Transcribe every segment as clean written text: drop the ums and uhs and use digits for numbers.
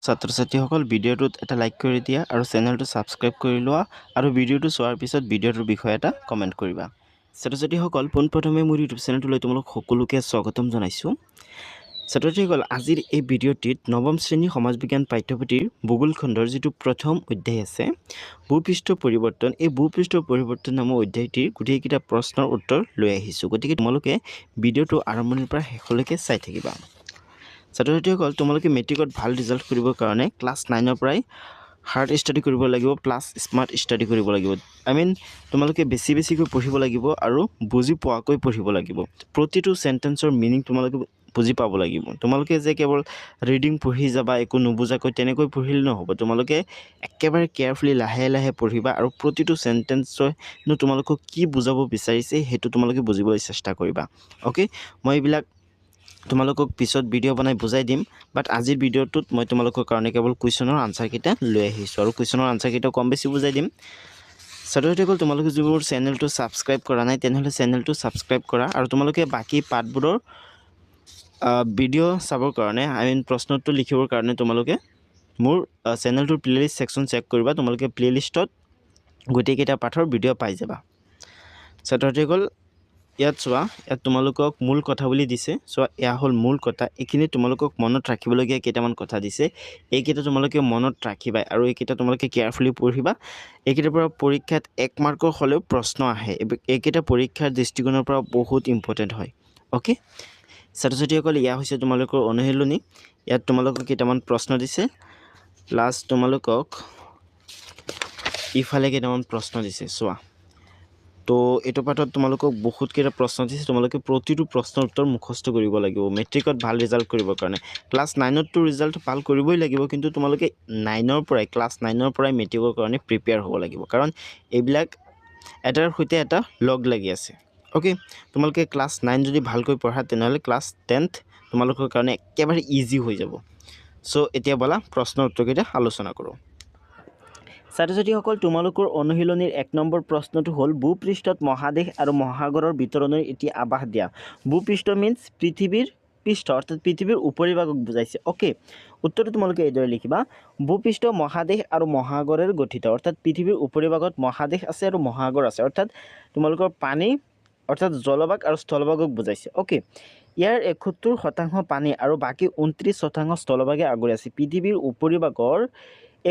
ছাত্ৰ-ছাত্ৰীসকল ভিডিঅ'টোত এটা লাইক কৰি দিয়া আৰু চেনেলটো ছাবস্ক্ৰাইব কৰি লোৱা আৰু ভিডিঅ'টো চোৱাৰ পিছত ভিডিঅ'টোৰ বিষয়ে এটা কমেণ্ট কৰিবা। ছাত্ৰ-ছাত্ৰীসকল পোনপ্ৰথমে মোৰ ইউটিউব চেনেলটোলৈ তোমালোক সকলোকে স্বাগতম জনাইছোঁ। ছাত্ৰ-ছাত্ৰীসকল আজিৰ এই ভিডিঅ'টিত নৱম শ্ৰেণী সমাজ বিজ্ঞান পাঠ্যপুথিৰ ভূগোল খণ্ডৰ যিটো প্ৰথম অধ্যায় আছে ভূপৃষ্ঠ পৰিৱৰ্তন, এই ভূপৃষ্ঠ পৰিৱৰ্তন নামৰ অধ্যায়টিৰ গোটেইকেইটা প্ৰশ্নৰ উত্তৰ লৈ আহিছোঁ। গতিকে তোমালোকে ভিডিঅ'টো আৰম্ভণিৰ পৰা শেষলৈকে চাই থাকিবা। ছাত্ৰ-ছাত্ৰীসকল তোমালোকে মেট্ৰিকত ভাল ৰিজাল্ট কৰিবৰ কাৰণে ক্লাছ 9ৰ পৰাই হাৰ্ড ষ্টাডি কৰিব লাগিব প্লাছ স্মাৰ্ট ষ্টাডি কৰিব লাগিব। তোমালোকে বেছিকৈ পঢ়িব লাগিব আৰু বুজি পোৱাকৈ পঢ়িব লাগিব। প্ৰতিটো চেণ্টেন্সৰ মিনিং তোমালোকে বুজি পাব লাগিব। তোমালোকে যে কেৱল ৰিডিং পঢ়ি যাবা একো নুবুজাকৈ তেনেকৈ পঢ়িলে নহ'ব। তোমালোকে একেবাৰে কেয়াৰফুলি লাহে লাহে পঢ়িবা আৰু প্ৰতিটো চেণ্টেন্সনো তোমালোকক কি বুজাব বিচাৰিছে সেইটো তোমালোকে বুজিবলৈ চেষ্টা কৰিবা। অ'কে, মই এইবিলাক তোমালোকক পিছত ভিডিঅ' বনাই বুজাই দিম, বাট আজিৰ ভিডিঅ'টোত মই তোমালোকৰ কাৰণে কেৱল কুৱেশ্যনৰ আনচাৰকেইটা লৈ আহিছোঁ আৰু কুৱেশ্যনৰ আনচাৰকেইটা কম বেছি বুজাই দিম। ছাত্ৰ-ছাত্ৰীসকল তোমালোকে যিবোৰ চেনেলটো ছাবস্ক্ৰাইব কৰা নাই তেনেহ'লে চেনেলটো ছাবস্ক্ৰাইব কৰা আৰু তোমালোকে বাকী পাঠবোৰৰ ভিডিঅ' চাবৰ কাৰণে প্ৰশ্নোত্তৰ লিখিবৰ কাৰণে তোমালোকে মোৰ চেনেলটোৰ প্লেলিষ্ট ছেকশ্যন চেক কৰিবা। তোমালোকে প্লেলিষ্টত গোটেইকেইটা পাঠৰ ভিডিঅ' পাই যাবা। ছাত্ৰ-ছাত্ৰীসকল ইয়াত চোৱা, ইয়াত তোমালোকক মূল কথা বুলি দিছে। চোৱা, এয়া হ'ল মূল কথা। এইখিনি তোমালোকক মনত ৰাখিবলগীয়া কেইটামান কথা দিছে। এইকেইটা তোমালোকে মনত ৰাখিবা আৰু এইকেইটা তোমালোকে কেয়াৰফুলি পঢ়িবা। এইকেইটাৰ পৰা পৰীক্ষাত 1 মাৰ্কৰ হ'লেও প্ৰশ্ন আহে। এইকেইটা পৰীক্ষাৰ দৃষ্টিকোণৰ পৰা বহুত ইম্পৰ্টেণ্ট হয়। অ'কে, ছাত্ৰ-ছাত্ৰীসকল এয়া হৈছে তোমালোকৰ অনুশীলনী। ইয়াত তোমালোকক কেইটামান প্ৰশ্ন দিছে, প্লাছ তোমালোকক ইফালে কেইটামান প্ৰশ্ন দিছে। চোৱা, তো এইটো পাঠত তোমালোকক বহুতকেইটা প্ৰশ্ন দিছে। তোমালোকে প্ৰতিটো প্ৰশ্নৰ উত্তৰ মুখস্থ কৰিব লাগিব মেট্ৰিকত ভাল ৰিজাল্ট কৰিবৰ কাৰণে। ক্লাছ 9ততো ৰিজাল্ট ভাল কৰিবই লাগিব, কিন্তু তোমালোকে ক্লাছ 9ৰ পৰাই মেট্ৰিকৰ কাৰণে প্ৰিপেয়াৰ হ'ব লাগিব, কাৰণ এইবিলাক এটাৰ সৈতে এটা লগ লাগি আছে। অ'কে, তোমালোকে ক্লাছ 9 যদি ভালকৈ পঢ়া তেনেহ'লে ক্লাছ 10 তোমালোকৰ কাৰণে একেবাৰে ইজি হৈ যাব। চ' এতিয়া ব'লা প্ৰশ্নৰ উত্তৰকেইটা আলোচনা কৰোঁ। ছাত্ৰ-ছাত্ৰীসকল তোমালোকৰ অনুশীলনীৰ 1 নম্বৰ প্ৰশ্নটো হ'ল ভূপৃষ্ঠত মহাদেশ আৰু মহাসাগৰৰ বিতৰণৰ এটি আভাস দিয়া। ভূপৃষ্ঠ মিনছ পৃথিৱীৰ পৃষ্ঠ, অৰ্থাৎ পৃথিৱীৰ উপৰিভাগক বুজাইছে। অ'কে, উত্তৰটো তোমালোকে এইদৰে লিখিবা, ভূপৃষ্ঠ মহাদেশ আৰু মহাসাগৰেৰে গঠিত, অৰ্থাৎ পৃথিৱীৰ উপৰিভাগত মহাদেশ আছে আৰু মহাসাগৰ আছে, অৰ্থাৎ তোমালোকৰ পানী অৰ্থাৎ জলভাগ আৰু স্থলভাগক বুজাইছে। অ'কে, ইয়াৰ 71% পানী আৰু বাকী 29% স্থলভাগে আগুৰি আছে। পৃথিৱীৰ উপৰিভাগৰ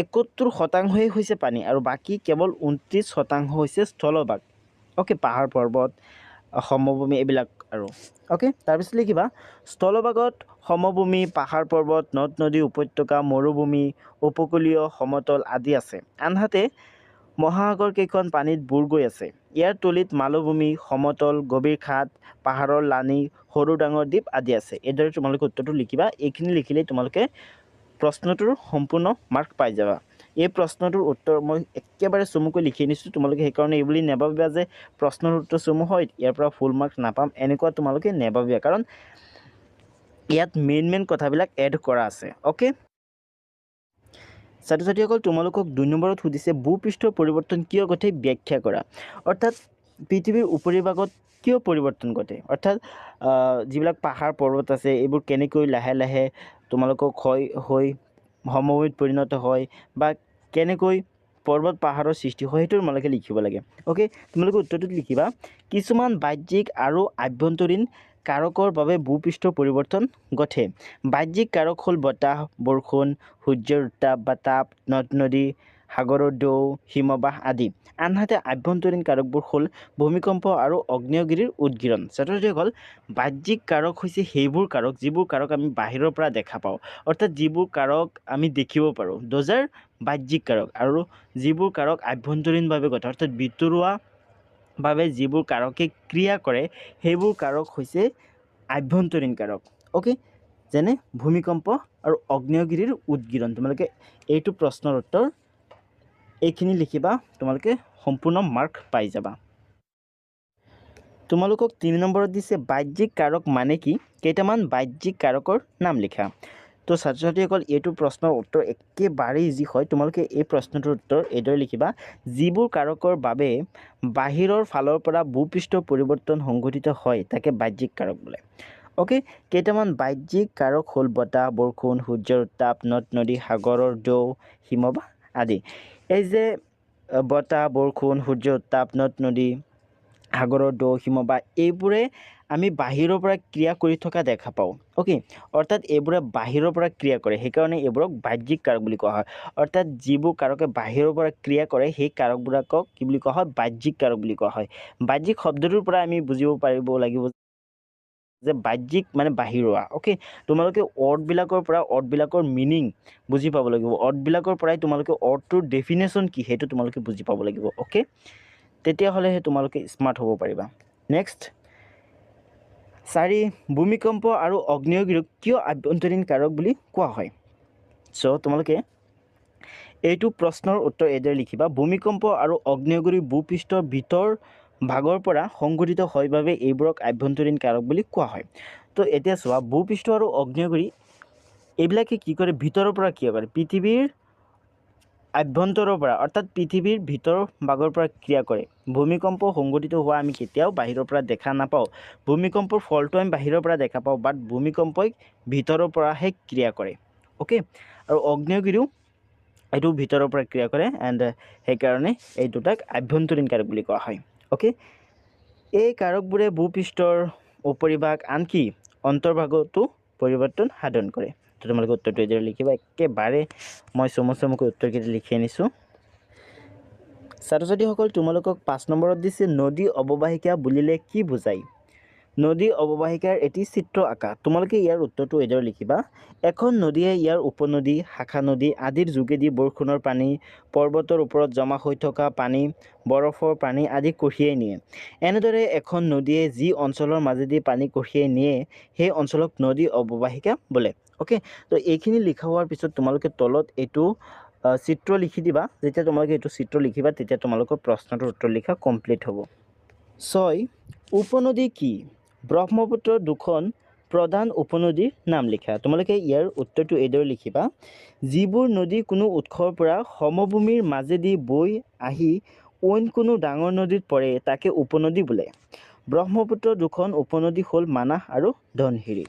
71% হৈছে পানী আৰু বাকী কেৱল 29% হৈছে স্থলভাগ। অ'কে, পাহাৰ পৰ্বত সমভূমি এইবিলাক আৰু। অ'কে, তাৰপিছত লিখিবা, স্থলভাগত সমভূমি, পাহাৰ পৰ্বত, নদ নদী, উপত্যকা, মৰুভূমি, উপকূলীয় সমতল আদি আছে। আনহাতে মহাসাগৰ কেইখন পানীত বুৰ গৈ আছে। ইয়াৰ তলিত মালভূমি, সমতল, গভীৰ খাদ, পাহাৰৰ লানি, সৰু ডাঙৰ দ্বীপ আদি আছে। এইদৰে তোমালোকে উত্তৰটো লিখিবা। এইখিনি লিখিলেই তোমালোকে প্ৰশ্নটোৰ সম্পূৰ্ণ মাৰ্ক পাই যাবা। এই প্ৰশ্নটোৰ উত্তৰ মই একেবাৰে চমুকৈ লিখি আনিছোঁ। তোমালোকে সেইকাৰণে এই বুলি নেভাবিবা যে প্ৰশ্নৰ উত্তৰ চমু হয় ইয়াৰ পৰা ফুল মাৰ্ক নাপাম, এনেকুৱা তোমালোকে নেভাবিবা, কাৰণ ইয়াত মেইন কথাবিলাক এড কৰা আছে। অ'কে, ছাত্ৰ-ছাত্ৰীসকল তোমালোকক 2 নম্বৰত সুধিছে ভূপৃষ্ঠৰ পৰিৱৰ্তন কিয় ঘটে ব্যাখ্যা কৰা। অৰ্থাৎ পৃথিৱীৰ উপৰিভাগত কিয় পৰিৱৰ্তন ঘটে, অৰ্থাৎ যিবিলাক পাহাৰ পৰ্বত আছে এইবোৰ কেনেকৈ লাহে লাহে তোমালোকক ক্ষয় হৈ সমভূমিত পৰিণত হয় বা কেনেকৈ পৰ্বত পাহাৰৰ সৃষ্টি হয় সেইটো তোমালোকে লিখিব লাগে। অ'কে, তোমালোকে উত্তৰটোত লিখিবা, কিছুমান বাহ্যিক আৰু আভ্যন্তৰীণ কাৰকৰ বাবে ভূপৃষ্ঠৰ পৰিৱৰ্তন ঘটে। বাহ্যিক কাৰক হ'ল বতাহ, বৰষুণ, সূৰ্যৰ উত্তাপ বা তাপ, নদ নদী, সাগৰৰ ঢৌ, হিমবাহ আদি। আনহাতে আভ্যন্তৰীণ কাৰকবোৰ হ'ল ভূমিকম্প আৰু আগ্নেয়গিৰিৰ উদগীৰণ। ছাত্ৰ-ছাত্ৰীসকল বাহ্যিক কাৰক হৈছে সেইবোৰ কাৰক যিবোৰ কাৰক আমি বাহিৰৰ পৰা দেখা পাওঁ, অৰ্থাৎ যিবোৰ কাৰক আমি দেখিব পাৰোঁ, দ'জ আৰ বাহ্যিক কাৰক। আৰু যিবোৰ কাৰক আভ্যন্তৰীণভাৱে ঘটে, অৰ্থাৎ ভিতৰুৱাভাৱে যিবোৰ কাৰকে ক্ৰিয়া কৰে সেইবোৰ কাৰক হৈছে আভ্যন্তৰীণ কাৰক। অ'কে, যেনে ভূমিকম্প আৰু আগ্নেয়গিৰিৰ উদগীৰণ। তোমালোকে এইটো প্ৰশ্নৰ উত্তৰ এইখিনি লিখিবা, তোমালোকে সম্পূৰ্ণ মাৰ্ক পাই যাবা। তোমালোকক 3 নম্বৰত দিছে বাহ্যিক কাৰক মানে কি, কেইটামান বাহ্যিক কাৰকৰ নাম লিখা। তো ছাত্ৰ-ছাত্ৰীসকল এইটো প্ৰশ্নৰ উত্তৰ একেবাৰে ইজি হয়। তোমালোকে এই প্ৰশ্নটোৰ উত্তৰ এইদৰে লিখিবা, যিবোৰ কাৰকৰ বাবে বাহিৰৰ ফালৰ পৰা ভূপৃষ্ঠৰ পৰিৱৰ্তন সংঘটিত হয় তাকে বাহ্যিক কাৰক বোলে। অ'কে, কেইটামান বাহ্যিক কাৰক হ'ল বতাহ, বৰষুণ, সূৰ্যৰ উত্তাপ, নদ নদী, সাগৰৰ ঢৌ, হিমবাহ আদি। এই যে বতাহ, বৰষুণ, সূৰ্যৰ উত্তাপ, নদ নদী, সাগৰৰ ঢৌ, হিমবাহ এইবোৰে আমি বাহিৰৰ পৰা ক্ৰিয়া কৰি থকা দেখা পাওঁ। অ'কে, অৰ্থাৎ এইবোৰে বাহিৰৰ পৰা ক্ৰিয়া কৰে, সেইকাৰণে এইবোৰক বাহ্যিক কাৰক বুলি কোৱা হয়। অৰ্থাৎ যিবোৰ কাৰকে বাহিৰৰ পৰা ক্ৰিয়া কৰে সেই কাৰকবোৰকক কি বুলি কোৱা হয়? বাহ্যিক কাৰক বুলি কোৱা হয়। বাহ্যিক শব্দটোৰ পৰা আমি বুজিব পাৰিব লাগিব যে বাহ্যিক মানে বাহিৰুৱা। অ'কে, তোমালোকে অৰ্থবিলাকৰ মিনিং বুজি পাব লাগিব। অৰ্থবিলাকৰ পৰাই তোমালোকে অৰ্থটোৰ ডেফিনেশ্যন কি সেইটো তোমালোকে বুজি পাব লাগিব। অ'কে, তেতিয়াহ'লেহে তোমালোকে স্মাৰ্ট হ'ব পাৰিবা। নেক্সট 4, ভূমিকম্প আৰু আগ্নেয়গিৰিক কিয় আভ্যন্তৰীণ কাৰক বুলি কোৱা হয়? চ' তোমালোকে এইটো প্ৰশ্নৰ উত্তৰ এইদৰে লিখিবা। ভূমিকম্প আৰু আগ্নেয়গিৰি ভূপৃষ্ঠৰ ভিতৰ ভাগৰ পৰা সংঘটিত হয় বাবে এইবোৰক আভ্যন্তৰীণ কাৰক বুলি কোৱা হয়। তো এতিয়া চোৱা, ভূপৃষ্ঠ আৰু আগ্নেয়গিৰি এইবিলাকে কি কৰে? ভিতৰৰ পৰা কি কৰে? পৃথিৱীৰ আভ্যন্তৰৰ পৰা অৰ্থাৎ পৃথিৱীৰ ভিতৰ ভাগৰ পৰা ক্ৰিয়া কৰে। ভূমিকম্প সংঘটিত হোৱা আমি কেতিয়াও বাহিৰৰ পৰা দেখা নাপাওঁ। ভূমিকম্পৰ ফলটো আমি বাহিৰৰ পৰা দেখা পাওঁ, বাট ভূমিকম্পই ভিতৰৰ পৰাহে ক্ৰিয়া কৰে। অ'কে, আৰু আগ্নেয়গিৰিও এইটো ভিতৰৰ পৰা ক্ৰিয়া কৰে, এণ্ড সেইকাৰণে এই দুটাক আভ্যন্তৰীণ কাৰক বুলি কোৱা হয়। অ'কে, এই কাৰকবোৰে ভূপৃষ্ঠৰ উপৰিভাগ আনকি অন্তৰ্ভাগতো পৰিৱৰ্তন সাধন কৰে। তো তোমালোকে উত্তৰটো এইদৰে লিখিবা। একেবাৰে মই চমুকৈ উত্তৰকেইটা লিখি আনিছোঁ। ছাত্ৰ ছাত্ৰীসকল, তোমালোকক 5 নম্বৰত দিছে নদী অৱবাহিকা বুলিলে কি বুজায়? নদী অৱবাহিকাৰ এটি চিত্ৰ আঁকা। তোমালোকে ইয়াৰ উত্তৰটো এইদৰে লিখিবা। এখন নদীয়ে ইয়াৰ উপনদী, শাখা নদী আদিৰ যোগেদি বৰষুণৰ পানী, পৰ্বতৰ ওপৰত জমা হৈ থকা পানী, বৰফৰ পানী আদি কঢ়িয়াই নিয়ে। এনেদৰে এখন নদীয়ে যি অঞ্চলৰ মাজেদি পানী কঢ়িয়াই নিয়ে সেই অঞ্চলক নদী অৱবাহিকা বোলে। অ'কে, তো এইখিনি লিখা হোৱাৰ পিছত তোমালোকে তলত এইটো চিত্ৰ লিখি দিবা। যেতিয়া তোমালোকে এইটো চিত্ৰ লিখিবা তেতিয়া তোমালোকৰ প্ৰশ্নটোৰ উত্তৰ লিখা কমপ্লিট হ'ব। 6, উপনদী কি? ব্ৰহ্মপুত্ৰৰ 2খন প্ৰধান উপনদীৰ নাম লিখা। তোমালোকে ইয়াৰ উত্তৰটো এইদৰে লিখিবা। যিবোৰ নদী কোনো উৎসৰ পৰা সমভূমিৰ মাজেদি বৈ আহি অইন কোনো ডাঙৰ নদীত পৰে তাকে উপনদী বোলে। ব্ৰহ্মপুত্ৰৰ 2খন উপনদী হ'ল মানাহ আৰু ধনশিৰি।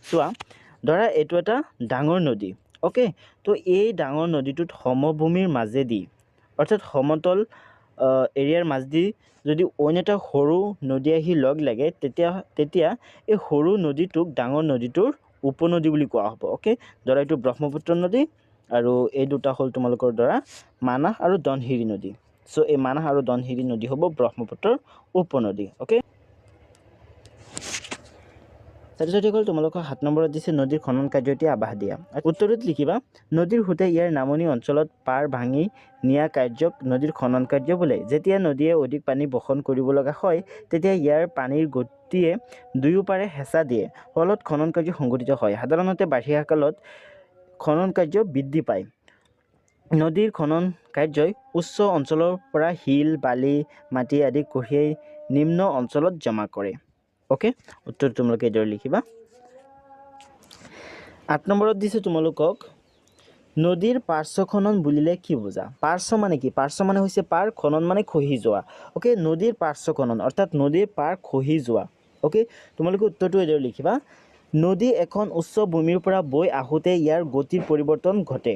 চোৱা, ধৰা এইটো এটা ডাঙৰ নদী। অ'কে, তো এই ডাঙৰ নদীটোত সমভূমিৰ মাজেদি অৰ্থাৎ সমতল এৰিয়াৰ মাজেদি যদি অইন এটা সৰু নদী আহি লগ লাগে তেতিয়া এই সৰু নদীটোক ডাঙৰ নদীটোৰ উপনদী বুলি কোৱা হ'ব। অ'কে, ধৰা এইটো ব্ৰহ্মপুত্ৰ নদী আৰু এই দুটা হ'ল তোমালোকৰ ধৰা মানাহ আৰু ধনশিৰি নদী। চ' এই মানাহ আৰু ধনশিৰি নদী হ'ব ব্ৰহ্মপুত্ৰৰ উপনদী। অ'কে, ছাত্ৰ ছাত্ৰীসকল, তোমালোকৰ 7 নম্বৰত দিছে নদীৰ খনন কাৰ্যটি আভাস দিয়া। উত্তৰটোত লিখিবা। নদীৰ সোঁতে ইয়াৰ নামনি অঞ্চলত পাৰ ভাঙি নিয়া কাৰ্যক নদীৰ খনন কাৰ্য বোলে। যেতিয়া নদীয়ে অধিক পানী বহন কৰিব লগা হয় তেতিয়া ইয়াৰ পানীৰ গতিয়ে দুয়োপাৰে হেঁচা দিয়ে, ফলত খনন কাৰ্য সংঘটিত হয়। সাধাৰণতে বাৰিষা কালত খনন কাৰ্য বৃদ্ধি পায়। নদীৰ খনন কাৰ্যই উচ্চ অঞ্চলৰ পৰা শিল, বালি, মাটি আদি কঢ়িয়াই নিম্ন অঞ্চলত জমা কৰে। অ'কে, উত্তৰ তোমালোকে এইদৰে লিখিবা। 8 নম্বৰত দিছে তোমালোকক নদীৰ পাৰ্শ্ব খনন বুলিলে কি বুজা? পাৰ্শ্ব মানে কি? পাৰ্শ্ব মানে হৈছে পাৰ, খনন মানে খহি যোৱা। অ'কে, নদীৰ পাৰ্শ্ব খনন অৰ্থাৎ নদীৰ পাৰ খহি যোৱা। অ'কে, তোমালোকে উত্তৰটো এইদৰে লিখিবা। নদী এখন উচ্চ ভূমিৰ পৰা বৈ আহোঁতে ইয়াৰ গতিৰ পৰিৱৰ্তন ঘটে।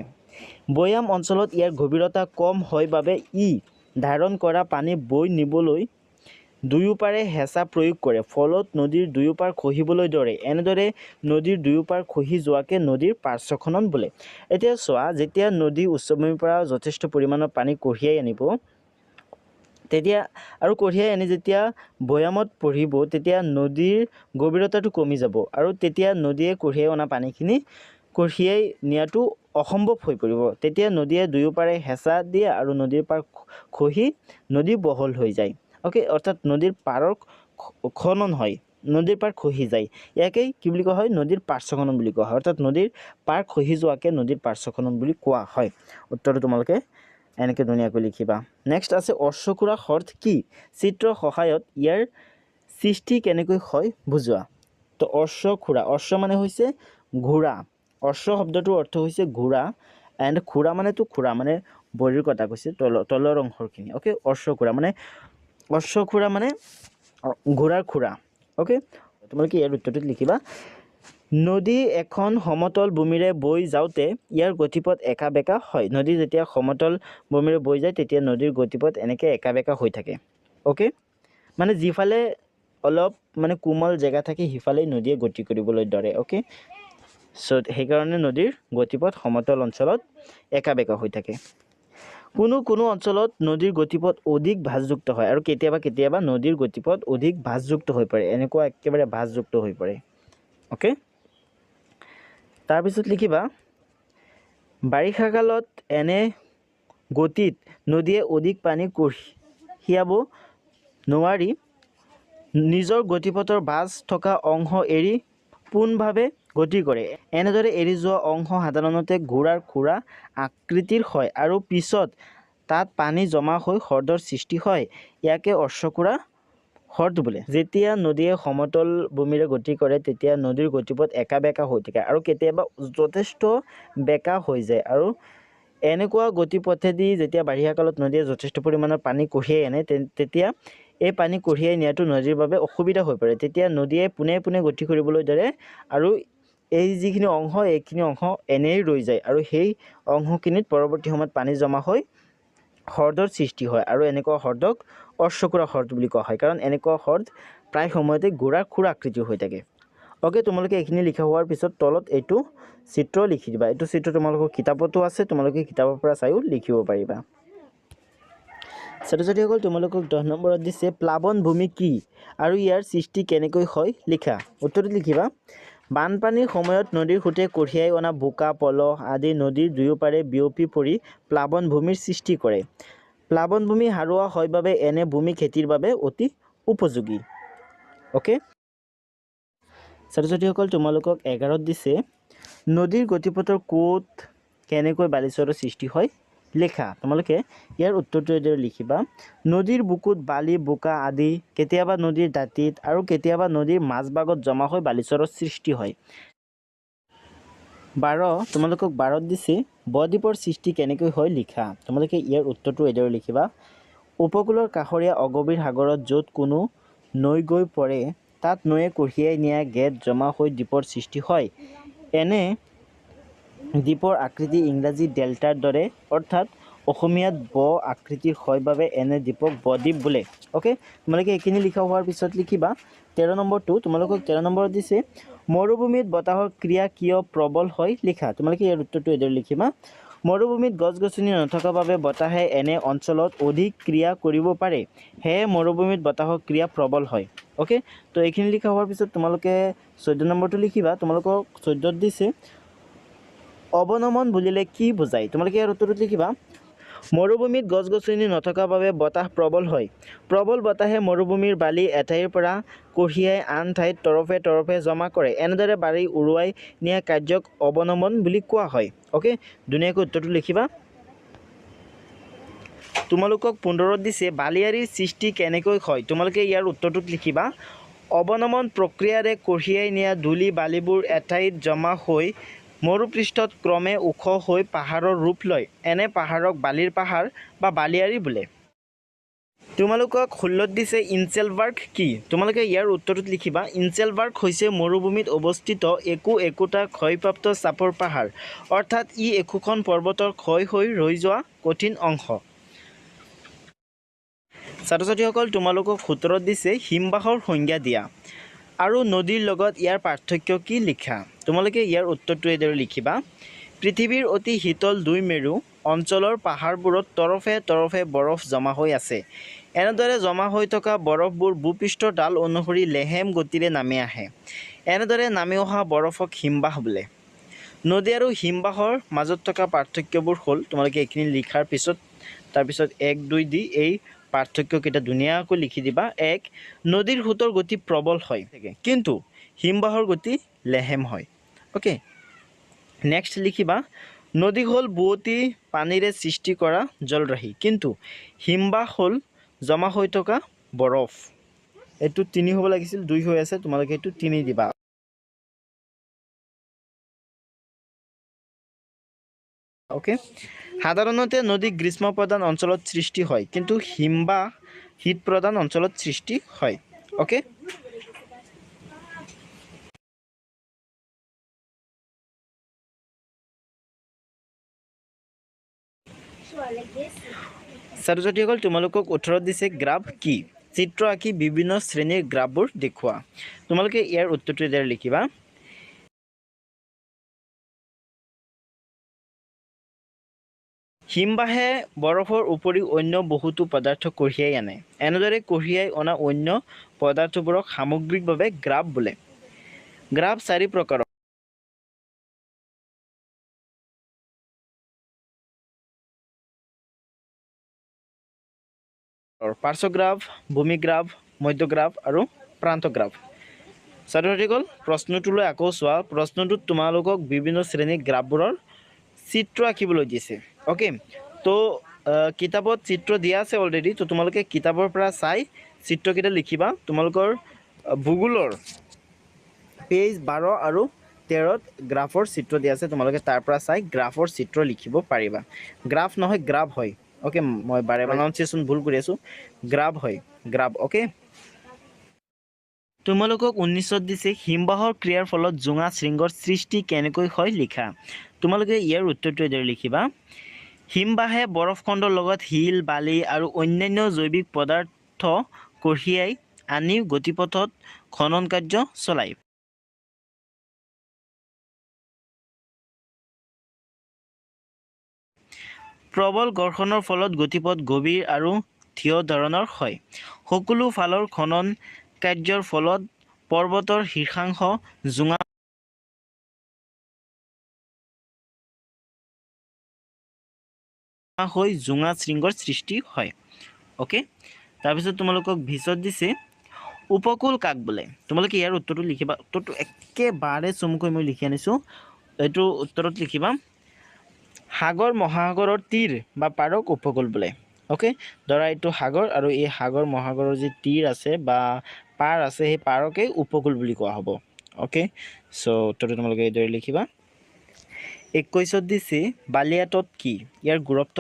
বৈয়াম অঞ্চলত ইয়াৰ গভীৰতা কম হয় বাবে ই ধাৰণ কৰা পানী বৈ নিবলৈ দুয়োপাৰে হেঁচা প্ৰয়োগ কৰে, ফলত নদীৰ দুয়োপাৰ খহিবলৈ ধৰে। এনেদৰে নদীৰ দুয়োপাৰ খহি যোৱাকে নদীৰ পাৰ্শ্ব খনন বোলে। এতিয়া চোৱা, যেতিয়া নদী উচ্চভূমিৰ পৰা যথেষ্ট পৰিমাণৰ পানী কঢ়িয়াই আনিব তেতিয়া আৰু কঢ়িয়াই আনি যেতিয়া বৈয়ামত পৰিব তেতিয়া নদীৰ গভীৰতাটো কমি যাব আৰু তেতিয়া নদীয়ে কঢ়িয়াই অনা পানীখিনি কঢ়িয়াই নিয়াটো অসম্ভৱ হৈ পৰিব। তেতিয়া নদীয়ে দুয়োপাৰে হেঁচা দিয়ে আৰু নদীৰ পাৰ খহি নদী বহল হৈ যায়। অ'কে, অৰ্থাৎ নদীৰ পাৰৰ খনন হয়, নদীৰ পাৰ খহি যায়। ইয়াকেই কি বুলি কোৱা হয়? নদীৰ পাৰ্শ্ব খনন বুলি কোৱা হয়। অৰ্থাৎ নদীৰ পাৰ খহি যোৱাকে নদীৰ পাৰ্শ্ব খনন বুলি কোৱা হয়। উত্তৰটো তোমালোকে এনেকৈ ধুনীয়াকৈ লিখিবা। নেক্সট আছে অশ্বক্ষুৰা হ্ৰদ কি? চিত্ৰৰ সহায়ত ইয়াৰ সৃষ্টি কেনেকৈ হয় বুজোৱা। তো অশ্বক্ষুৰা, অশ্ব মানে হৈছে ঘোঁৰা। অশ্ব শব্দটোৰ অৰ্থ হৈছে ঘোঁৰা, এণ্ড খুৰা মানেতো খুৰা মানে ভৰিৰ কথা কৈছে, তলৰ অংশখিনি। অ'কে, অশ্বক্ষুৰা মানে ঘোঁৰাৰ খুৰা। অ'কে, তোমালোকে ইয়াৰ উত্তৰটোত লিখিবা নদী এখন সমতল ভূমিৰে বৈ যাওঁতে ইয়াৰ গতিপথ একা বেকা হয়। নদী যেতিয়া সমতল ভূমিৰে বৈ যায় তেতিয়া নদীৰ গতিপথ এনেকৈ একা বেকা হৈ থাকে। অ'কে, মানে যিফালে অলপ মানে কোমল জেগা থাকে সিফালেই নদীয়ে গতি কৰিবলৈ ধৰে। অ'কে, চ' সেইকাৰণে নদীৰ গতিপথ সমতল অঞ্চলত একা বেকা হৈ থাকে। কোনো অঞ্চলত নদীৰ গতিপথ অধিক ভাঁজযুক্ত হয় আৰু কেতিয়াবা নদীৰ গতিপথ অধিক ভাঁজযুক্ত হৈ পৰে, এনেকুৱা একেবাৰে ভাঁজযুক্ত হৈ পৰে। অ'কে, তাৰপিছত লিখিবা বাৰিষা কালত এনে গতিত নদীয়ে অধিক পানী কঢ়িয়াব নোৱাৰি নিজৰ গতিপথৰ বাছ থকা অংশ এৰি পোনভাৱে গতি কৰে। এনেদৰে এৰি যোৱা অংশ সাধাৰণতে ঘোঁৰাৰ খুৰা আকৃতিৰ হয় আৰু পিছত তাত পানী জমা হৈ হ্ৰদৰ সৃষ্টি হয়। ইয়াকে অশ্বখুৰা হ্ৰদ বোলে। যেতিয়া নদীয়ে সমতল ভূমিৰে গতি কৰে তেতিয়া নদীৰ গতিপথ একা বেকা হৈ থাকে আৰু কেতিয়াবা যথেষ্ট বেকা হৈ যায়। আৰু এনেকুৱা গতিপথেদি যেতিয়া বাৰিষা কালত নদীয়ে যথেষ্ট পৰিমাণৰ পানী কঢ়িয়াই আনে তেতিয়া এই পানী কঢ়িয়াই নিয়াটো নদীৰ বাবে অসুবিধা হৈ পৰে। তেতিয়া নদীয়ে পোনে পোনে গতি কৰিবলৈ ধৰে আৰু এই যিখিনি অংশ এইখিনি অংশ এনেই ৰৈ যায় আৰু সেই অংশখিনিত পৰৱৰ্তী সময়ত পানী জমা হৈ হ্ৰদৰ সৃষ্টি হয় আৰু এনেকুৱা হ্ৰদক অশ্বখুৰা হ্ৰদ বুলি কোৱা হয়, কাৰণ এনেকুৱা হ্ৰদ প্ৰায় সময়তে ঘোঁৰাৰ খুৰা আকৃতিৰ হৈ থাকে। অ'কে, তোমালোকে এইখিনি লিখা হোৱাৰ পিছত তলত এইটো চিত্ৰ লিখি দিবা। এইটো চিত্ৰ তোমালোকৰ কিতাপতো আছে, তোমালোকে কিতাপৰ পৰা চাইও লিখিব পাৰিবা। ছাত্ৰ ছাত্ৰীসকল, তোমালোকক 10 নম্বৰত দিছে প্লাৱন ভূমি কি আৰু ইয়াৰ সৃষ্টি কেনেকৈ হয় লিখা। উত্তৰটো লিখিবা বানপানীৰ সময়ত নদীৰ সোঁতে কঢ়িয়াই অনা বোকা পলস আদি নদীৰ দুয়োপাৰে বিয়পি পৰি প্লাৱন ভূমিৰ সৃষ্টি কৰে। প্লাৱন ভূমি সাৰুৱা হয় বাবে এনে ভূমি খেতিৰ বাবে অতি উপযোগী। অ'কে, ছাত্ৰ ছাত্ৰীসকল, তোমালোকক 11ত দিছে নদীৰ গতিপথৰ ক'ত কেনেকৈ বালিচৰৰ সৃষ্টি হয় লিখা। তোমালোকে ইয়াৰ উত্তৰটো এইদৰে লিখিবা নদীৰ বুকুত বালি বোকা আদি কেতিয়াবা নদীৰ দাঁতিত আৰু কেতিয়াবা নদীৰ মাজভাগত জমা হৈ বালিচৰৰ সৃষ্টি হয়। 12 তোমালোকক 12ত দিছে বদ্বীপৰ সৃষ্টি কেনেকৈ হয় লিখা। তোমালোকে ইয়াৰ উত্তৰটো এইদৰে লিখিবা উপকূলৰ কাষৰীয়া অগভীৰ সাগৰত য'ত কোনো নৈ গৈ পৰে তাত নৈয়ে কঢ়িয়াই নিয়া গেদ জমা হৈ দ্বীপৰ সৃষ্টি হয়। এনে দ্বীপৰ আকৃতি ইংৰাজী ডেল্টাৰ দৰে অৰ্থাৎ অসমীয়াত ব আকৃতিৰ হয় বাবে এনে দ্বীপক বদ্বীপ বোলে। অ'কে, তোমালোকে এইখিনি লিখা হোৱাৰ পিছত লিখিবা 13 নম্বৰটো। তোমালোকক 13 নম্বৰত দিছে মৰুভূমিত বতাহৰ ক্ৰিয়া কিয় প্ৰবল হয় লিখা। তোমালোকে ইয়াৰ উত্তৰটো এইদৰে লিখিবা মৰুভূমিত গছ গছনি নথকা বাবে বতাহে এনে অঞ্চলত অধিক ক্ৰিয়া কৰিব পাৰে, সেয়ে মৰুভূমিত বতাহৰ ক্ৰিয়া প্ৰবল হয়। অ'কে, তো এইখিনি লিখা হোৱাৰ পিছত তোমালোকে 14 নম্বৰটো লিখিবা। তোমালোকক 14ত দিছে অৱনমন বুলিলে কি বুজায়। তোমালোকে ইয়াৰ উত্তৰটো লিখিবা মৰুভূমিত গছ গছনি নথকা বাবে বতাহ প্ৰবল হয়। প্ৰবল বতাহে মৰুভূমিৰ বালি এঠাইৰ পৰা কঢ়িয়াই আন ঠাইত তৰফে তৰফে জমা কৰে। এনেদৰে বালি উৰুৱাই নিয়া কাৰ্যক অৱনমন বুলি কোৱা হয়। অ'কে, ধুনীয়াকৈ উত্তৰটো লিখিবা। তোমালোকক 15ত দিছে বালিয়াৰীৰ সৃষ্টি কেনেকৈ হয়। তোমালোকে ইয়াৰ উত্তৰটোত লিখিবা অৱনমন প্ৰক্ৰিয়াৰে কঢ়িয়াই নিয়া ধূলি বালিবোৰ এঠাইত জমা হৈ মৰুপৃষ্ঠত ক্ৰমে ওখ হৈ পাহাৰৰ ৰূপ লয়। এনে পাহাৰক বালিৰ পাহাৰ বা বালিয়াৰী বোলে। তোমালোকক 16ত দিছে ইনচেলবাৰ্গ কি। তোমালোকে ইয়াৰ উত্তৰটোত লিখিবা ইনচেলবাৰ্গ হৈছে মৰুভূমিত অৱস্থিত একোটা ক্ষয়প্ৰাপ্ত চাপৰ পাহাৰ, অৰ্থাৎ ই একোখন পৰ্বতৰ ক্ষয় হৈ ৰৈ যোৱা কঠিন অংশ। ছাত্ৰ ছাত্ৰীসকল, তোমালোকক 17ত দিছে হিমবাহৰ সংজ্ঞা দিয়া আৰু নদীৰ লগত ইয়াৰ পাৰ্থক্য কি লিখা। তোমালোকে ইয়াৰ উত্তৰটো এইদৰে লিখিবা পৃথিৱীৰ অতি শীতল 2 মেৰু অঞ্চলৰ পাহাৰবোৰত তৰফে তৰফে বৰফ জমা হৈ আছে। এনেদৰে জমা হৈ থকা বৰফবোৰ ভূপৃষ্ঠৰ ঢাল অনুসৰি লেহেম গতিৰে নামি আহে। এনেদৰে নামি অহা বৰফক হিমবাহ বোলে। নদী আৰু হিমবাহৰ মাজত থকা পাৰ্থক্যবোৰ হ'ল তোমালোকে এইখিনি লিখাৰ পিছত তাৰপিছত 1 2 দি এই পাৰ্থক্যকেইটা ধুনীয়াকৈ লিখি দিবা। 1 নদীৰ সোঁতৰ গতি প্ৰবল হয় কিন্তু হিমবাহৰ গতি লেহেম হয়। অ'কে, নেক্সট লিখিবা নদী হ'ল বুৱতী পানীৰে সৃষ্টি কৰা জলৰাশি কিন্তু হিমবাহ হ'ল জমা হৈ থকা বৰফ। এইটো 3 হ'ব লাগিছিল, 2 হৈ আছে, তোমালোকে এইটো 3 দিবা। অ'কে, সাধাৰণতে নদী গ্ৰীষ্ম প্ৰধান অঞ্চলত সৃষ্টি হয় কিন্তু হিমবাহ শীত প্ৰধান অঞ্চলত সৃষ্টি হয়। অ'কে, ছাত্ৰ ছাত্ৰীসকল তোমালোকক 18 দিছে গ্ৰাফ কি চিত্ৰ আঁকি বিভিন্ন শ্ৰেণীৰ গ্ৰাফবোৰ দেখুওৱা তোমালোকে ইয়াৰ উত্তৰটো ইয়াত লিখিবা হিমবাহে বৰফৰ উপৰি অন্য বহুতো পদাৰ্থ কঢ়িয়াই আনে এনেদৰে কঢ়িয়াই অনা অন্য পদাৰ্থবোৰক সামগ্ৰিকভাৱে গ্ৰাফ বোলে গ্ৰাফ 4 প্ৰকাৰৰ পাৰ্শ্বগ্ৰাফ ভূমিগ্ৰাফ মধ্যগ্ৰাফ আৰু প্ৰান্তগ্ৰাফ ছাত্ৰ ছাত্ৰীসকল প্ৰশ্নটোলৈ আকৌ চোৱা প্ৰশ্নটোত তোমালোকক বিভিন্ন শ্ৰেণীৰ গ্ৰাফবোৰৰ চিত্ৰ আঁকিবলৈ দিছে ওকে তো কিতাপত চিত্ৰ দিয়া আছে অলৰেডি তো তোমালোকে কিতাপৰ পৰা চাই চিত্ৰকেইটা লিখিবা তোমালোকৰ ভূগোলৰ পেজ 12 আৰু 13ত গ্ৰাফৰ চিত্ৰ দিয়া আছে তোমালোকে তাৰ পৰা চাই গ্ৰাফৰ চিত্ৰ লিখিব পাৰিবা গ্ৰাফ নহয় গ্ৰাফ হয় ওকে মই বাৰে প্ৰনাউন্সিয়েশ্যন ভুল কৰি আছো গ্ৰাফ হয় গ্ৰাফ ওকে তোমালোকক 19ত দিছে হিমবাহৰ ক্ৰিয়াৰ ফলত জোঙা শৃংগৰ সৃষ্টি কেনেকৈ হয় লিখা তোমালোকে ইয়াৰ উত্তৰটো এদৰে লিখিবা হিমবাহে বৰফখণ্ডৰ লগত শিল বালি আৰু অন্যান্য জৈৱিক পদাৰ্থ কঢ়িয়াই আনি গতিপথত খনন কাৰ্য চলায় প্ৰবল ঘৰ্ষণৰ ফলত গতিপথ গভীৰ আৰু থিয় ধৰণৰ হয় সকলো ফালৰ খনন কাৰ্যৰ ফলত পৰ্বতৰ শীৰ্ষাংশ জোঙা হৈ জোঙা শৃংগৰ সৃষ্টি হয় ওকে তাৰপিছত তোমালোকক 20ত দিছে উপকূল কাক বোলে তোমালোকে ইয়াৰ উত্তৰটো লিখিবা উত্তৰটো একেবাৰে চমুকৈ মই লিখি আনিছোঁ এইটো উত্তৰত লিখিবা সাগৰ মহাসাগৰৰ তীৰ বা পাৰক উপকূল বোলে ওকে ধৰা এইটো সাগৰ আৰু এই সাগৰ মহাসাগৰৰ যি তীৰ আছে বা পাৰ আছে সেই পাৰকে উপকূল বুলি কোৱা হ'ব ওকে সো উত্তৰটো তোমালোকে এইদৰে লিখিবা 21ত দিছে বালিয়াটত কি ইয়াৰ গুৰুত্ব